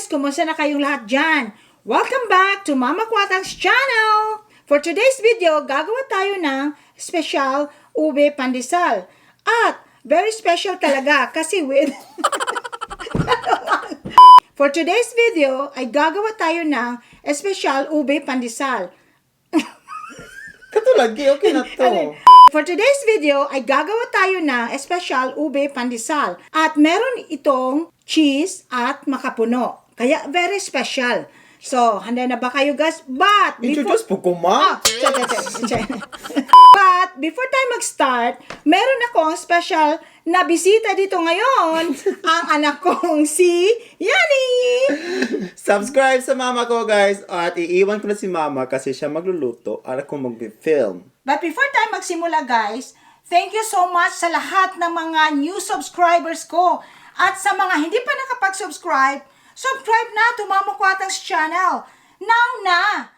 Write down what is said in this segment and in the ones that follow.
Kumusta na kayong lahat dyan? Welcome back to Mama Kwatang's channel! For today's video, gagawa tayo ng special ube pandesal. At very special talaga kasi with... For today's video, ay gagawa tayo ng special ube pandesal. Kato lagi, okay na to. For today's video, ay gagawa tayo ng special ube pandesal. At meron itong cheese at makapuno. Kaya very special. So, handa na ba kayo guys? But, Introduce po ko, ma. But, before tayo mag-start, meron akong special na bisita dito ngayon. Ang anak kong si Yani. Subscribe sa mama ko, guys. At iiwan ko na si mama kasi siya magluluto at ako mag-film. But before tayo magsimula guys, thank you so much sa lahat ng mga new subscribers ko. At sa mga hindi pa nakapag-subscribe, subscribe na to Mama Kwatang's channel. Now na!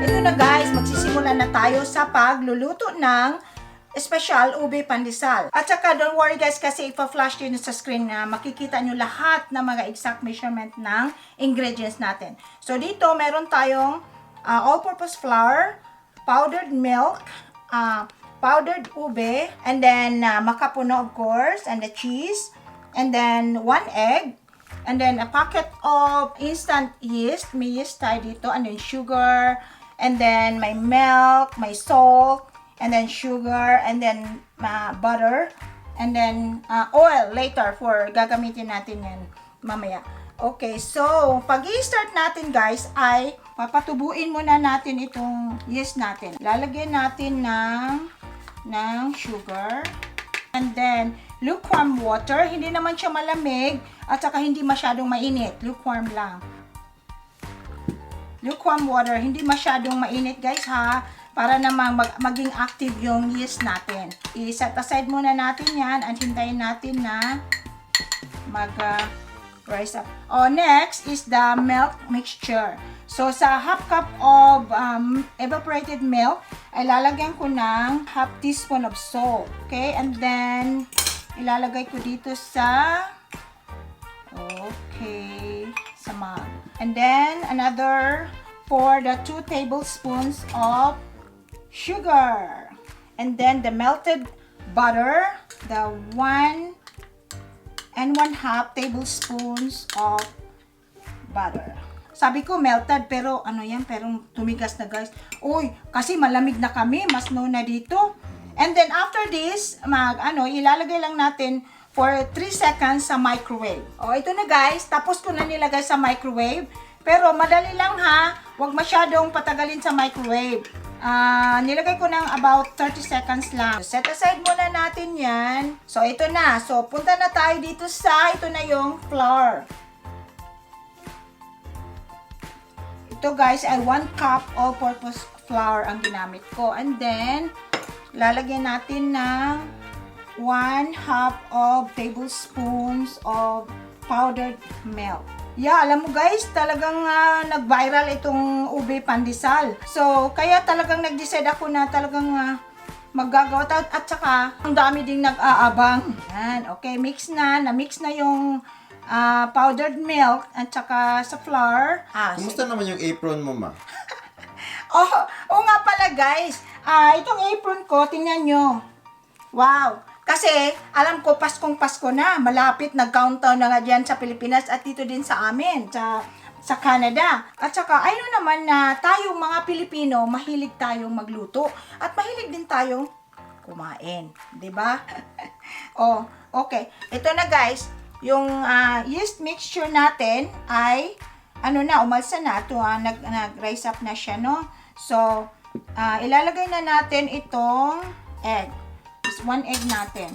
Ito na guys, magsisimula na tayo sa pagluluto ng special ube pandesal. At saka don't worry guys kasi ipa-flash din sa screen na makikita nyo lahat ng mga exact measurement ng ingredients natin. So dito meron tayong all-purpose flour, powdered milk, powdered ube, and then makapuno of course, and the cheese, and then 1 egg, and then a packet of instant yeast. May yeast tayo dito, and then sugar, and then may milk, may salt, and then sugar, and then butter, and then oil later for gagamitin natin yan mamaya. Okay, so pag i-start natin guys ay papatubuin muna natin itong yeast natin. Lalagyan natin ng sugar, and then lukewarm water. Hindi naman siya malamig at saka hindi masyadong mainit. Lukewarm lang. Lukewarm water, hindi masyadong mainit guys ha. Para namang maging active yung yeast natin. I-set aside muna natin yan at hintayin natin na mag-rise up. Next is the milk mixture. So, sa half cup of evaporated milk, ay lalagyan ko ng half teaspoon of salt. Okay? And then, ilalagay ko dito sa mug. And then, another for the 2 tablespoons of sugar, and then the melted butter, the 1 1/2 tablespoons of butter. Sabi ko melted pero ano yan, pero tumigas na guys. Uy, kasi malamig na kami, mas no na dito. And then after this, ilalagay lang natin for 3 seconds sa microwave. Ito na guys, tapos ko na nilagay sa microwave. Pero madali lang ha, huwag masyadong patagalin sa microwave. Nilagay ko ng about 30 seconds lang. Set aside muna natin yan. So, ito na. So, punta na tayo dito sa, ito na yung flour. Ito guys ay 1 cup all-purpose flour ang ginamit ko. And then, lalagyan natin ng 1/2 of tablespoons of powdered milk. Yeah, alam mo guys, talagang nag-viral itong ube pandesal. So, kaya talagang nag-decide ako na talagang maggagawa. At saka, ang dami ding nag-aabang. Yan, okay, na-mix na yung powdered milk at saka sa flour. Kumusta naman yung apron mo, ma? Oo nga pala guys, itong apron ko, tingnan nyo. Wow! Kasi, alam ko, Paskong Pasko na. Malapit, nag-countdown na nga dyan sa Pilipinas at dito din sa amin, sa Canada. At saka, ayun naman na tayong mga Pilipino, mahilig tayong magluto. At mahilig din tayong kumain. Diba? Okay. Ito na guys, yung yeast mixture natin ay, umalsa na. Ito, nag-rise up na siya, no? So, ilalagay na natin itong egg. 1 egg natin.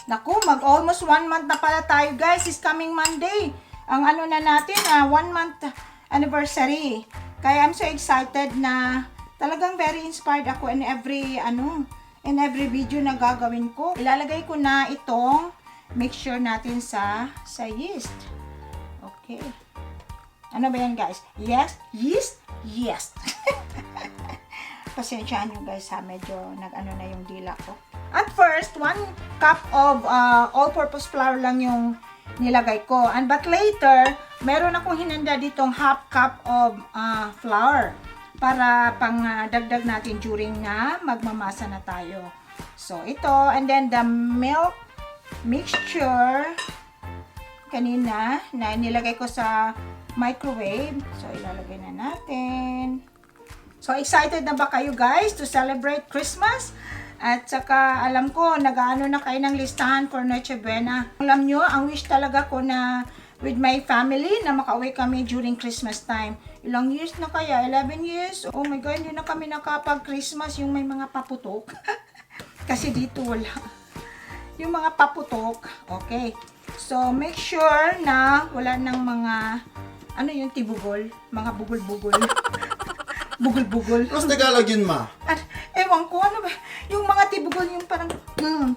Naku, almost 1 month na pala tayo guys. Is coming Monday. Ang na natin, 1 month anniversary. Kaya I'm so excited na talagang very inspired ako in every video na gagawin ko. Ilalagay ko na itong mixture natin sa yeast. Okay. Ano ba yan, guys? Yes? Yes? Yes. Pasensyaan nyo, guys, ha. Medyo nag-ano na yung dila ko. At first, 1 cup of all-purpose flour lang yung nilagay ko. But later, meron akong hinanda ditong half cup of flour para pang dagdag natin during na magmamasa na tayo. So, ito. And then, the milk mixture kanina na nilagay ko sa microwave. So, ilalagay na natin. So, excited na ba kayo, guys, to celebrate Christmas? At saka, alam ko, nag-ano na kayo ng listahan for Noche Buena. Alam nyo, ang wish talaga ko na with my family na makauwi kami during Christmas time. Ilang years na kaya? 11 years? Oh my God, hindi na kami nakapag-Christmas yung may mga paputok. Kasi dito wala. Yung mga paputok. Okay. So, make sure na wala ng mga, ano yung tibugol? Mga bugol-bugol. Bugol-bugol. Mas Tagalog yun, ma. At, ewan ko, ano ba? Yung mga tibugol, yung parang,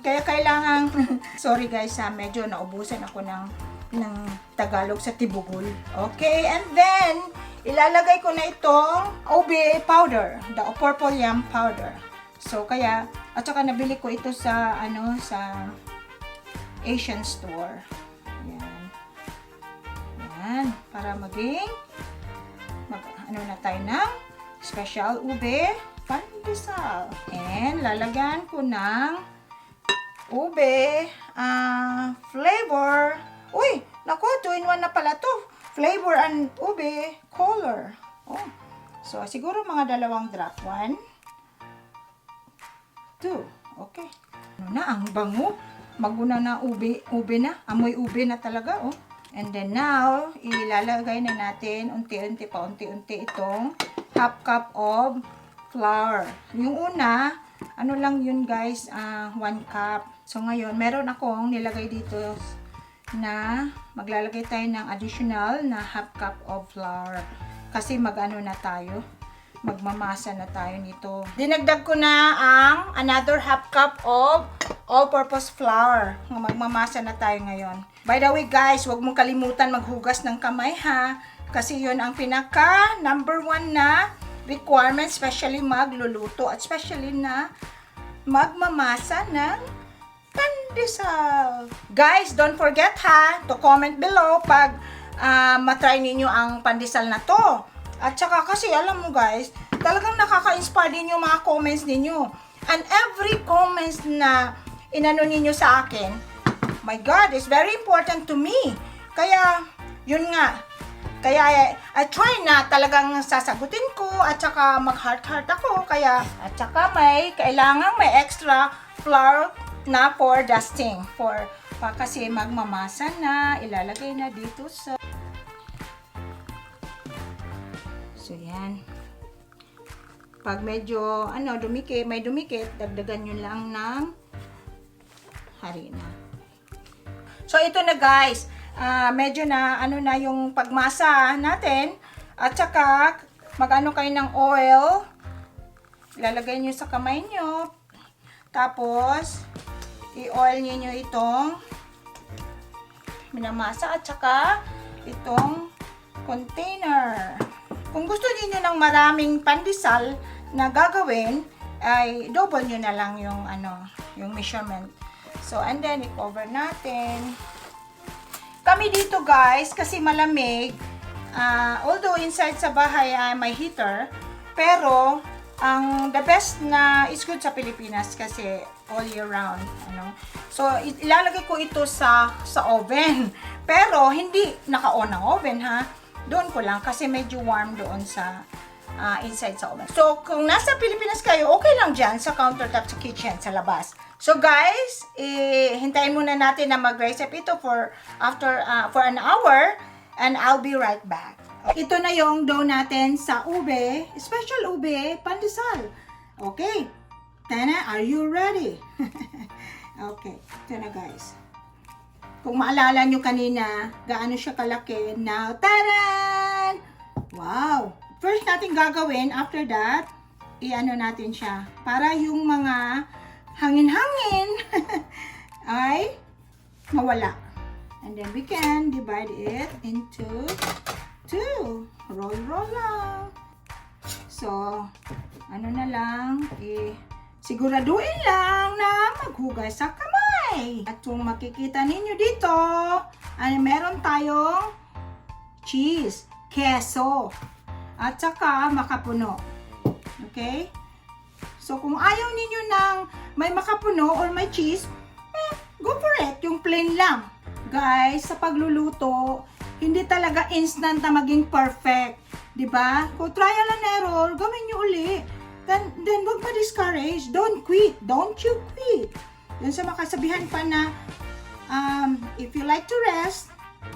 kaya kailangan, sorry guys ha, medyo naubusan ako ng Tagalog sa tibugol. Okay, and then, ilalagay ko na itong ube powder, the purple yam powder. So, kaya, at saka nabili ko ito sa, sa Asian store. Yan. Yan, para maging, na tayo ng special ube pandesal. And lalagyan ko ng ube flavor. Uy, naku, 2-in-1 na pala to. Flavor and ube color. Oh. So, siguro mga 2 drop. 1, 2. Okay. Ano na, ang bango. Maguna na ube na. Amoy ube na talaga, oh. And then now, ilalagay na natin unti-unti itong half cup of flour. Yung una, ano lang yun guys, 1 cup. So ngayon, meron akong nilagay dito na maglalagay tayo ng additional na half cup of flour. Kasi mag-ano na tayo, magmamasa na tayo nito. Dinagdag ko na ang another half cup of all-purpose flour. Magmamasa na tayo ngayon. By the way guys, huwag mong kalimutan maghugas ng kamay ha. Kasi yun ang pinaka number 1 na requirement, especially magluluto at especially na magmamasa ng pandesal. Guys, don't forget ha, to comment below pag matry ninyo ang pandesal na to. At saka kasi alam mo guys, talagang nakaka-inspire din yung mga comments ninyo. And every comments na inano ninyo sa akin, my God, it's very important to me. Kaya, yun nga. Kaya, I try na talagang sasagutin ko at saka mag-heart-heart ako. Kaya, at saka kailangan may extra flour na for dusting. Kasi magmamasa na, ilalagay na dito sa... So, yan. Pag medyo, may dumikit, dagdagan nyo lang ng harina. So, ito na guys. Medyo na, na yung pagmasa natin. At saka, mag-ano kayo ng oil. Ilalagay nyo sa kamay nyo. Tapos, i-oil nyo itong minamasa. At saka, itong container. Kung gusto niyo ng maraming pandesal na gagawin, ay double nyo na lang yung, yung measurement. So, and then, i-cover natin. Kami dito, guys, kasi malamig, although inside sa bahay ay may heater, pero, the best na is good sa Pilipinas kasi all year round. So, ilalagay ko ito sa oven. Pero, hindi naka-on ang oven, ha? Doon ko lang kasi medyo warm doon sa inside sa oven. So, kung nasa Pilipinas kayo, okay lang dyan sa countertop sa kitchen, sa labas. So guys, hintayin muna natin na mag-rise up ito for an hour and I'll be right back. Ito na yung dough natin sa ube, special ube pandesal. Okay. Tana, are you ready? Okay, ito na guys. Kung maalala nyo kanina, gaano siya kalaki. Now, taran! Wow! First natin gagawin, after that, natin siya. Para yung mga hangin-hangin ay mawala. And then we can divide it into 2. Roll lang. So, ano na lang, siguraduhin lang na maghugas sa kamay. At kung makikita ninyo dito, meron tayong cheese, keso, at saka makapuno. Okay? So, kung ayaw ninyo ng may makapuno or may cheese, go for it. Yung plain lang. Guys, sa pagluluto, hindi talaga instant na maging perfect. Diba? Kung trial and error, gawin nyo uli. Then wag ma-discourage. Don't quit. Don't you quit. Yun sa makasabihan pa na, if you like to rest,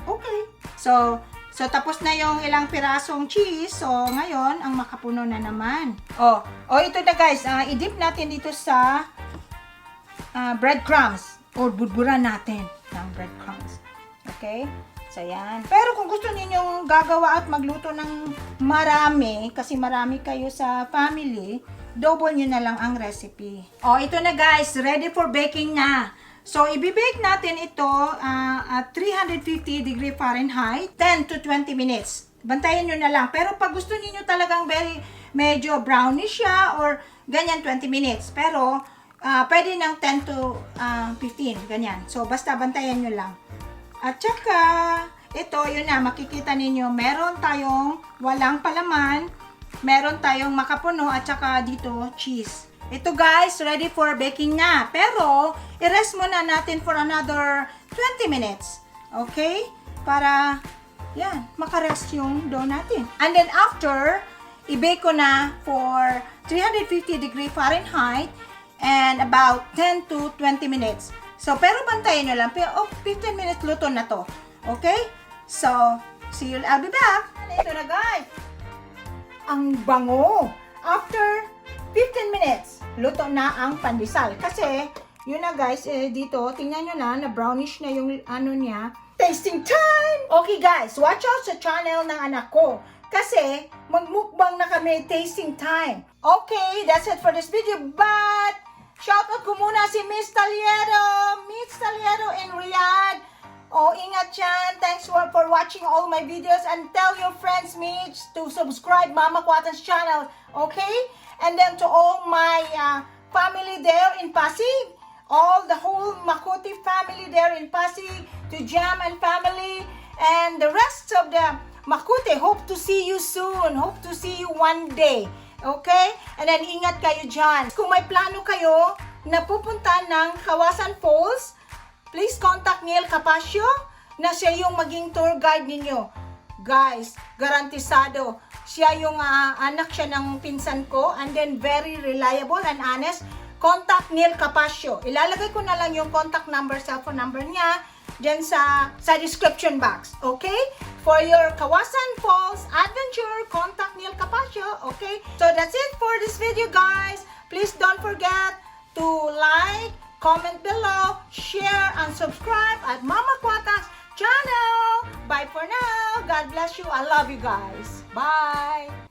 okay. So tapos na yung ilang pirasong cheese. So, ngayon, ang makapuno na naman. Ito na guys. I-dip natin dito sa breadcrumbs. Or budburan natin ng breadcrumbs. Okay? So, yan. Pero kung gusto ninyong gagawa at magluto ng marami, kasi marami kayo sa family, double nyo na lang ang recipe. Ito na guys. Ready for baking na. So, i-bake natin ito at 350 degree Fahrenheit, 10 to 20 minutes. Bantayan nyo na lang. Pero pag gusto niyo talagang medyo brownish siya or ganyan, 20 minutes. Pero, pwede ng 10 to 15, ganyan. So, basta bantayan nyo lang. At saka, ito, yun na, makikita ninyo, meron tayong walang palaman, meron tayong makapuno, at saka dito, cheese. Ito guys, ready for baking na. Pero, i-rest muna natin for another 20 minutes. Okay? Para, yan, makarest yung dough natin. And then after, i-bake ko na for 350 degree Fahrenheit and about 10 to 20 minutes. So, pero bantayan nyo lang. 15 minutes luto na to. Okay? So, see you. I'll be back. Ito na guys. Ang bango. After 15 minutes, luto na ang pandesal. Kasi, yun na guys, dito, tingnan nyo na brownish na yung ano niya. Tasting time! Okay guys, watch out sa channel ng anak ko. Kasi, magmukbang na kami tasting time. Okay, that's it for this video. But, shoutout ko muna si Miss Taliero in Riyadh. Ingat yan. Thanks for watching all my videos and tell your friends, Mitch, to subscribe Mama Kuatan's channel. Okay? And then to all my family there in Pasig, the whole Makuti family there in Pasig, to Jam and family, and the rest of the Makuti. Hope to see you soon. Hope to see you one day. Okay? And then, ingat kayo dyan. Kung may plano kayo na pupunta ng Kawasan Falls, please contact Neil Capasio na siya yung maging tour guide ninyo. Guys, garantisado. Siya yung anak siya ng pinsan ko and then very reliable and honest. Contact Neil Capasio. Ilalagay ko na lang yung contact number, cellphone number niya dyan sa description box. Okay? For your Kawasan Falls adventure, contact Neil Capasio. Okay? So that's it for this video, guys. Please don't forget to like, comment below, share, and subscribe at Mama Kuatan's channel. Bye for now. God bless you. I love you guys. Bye.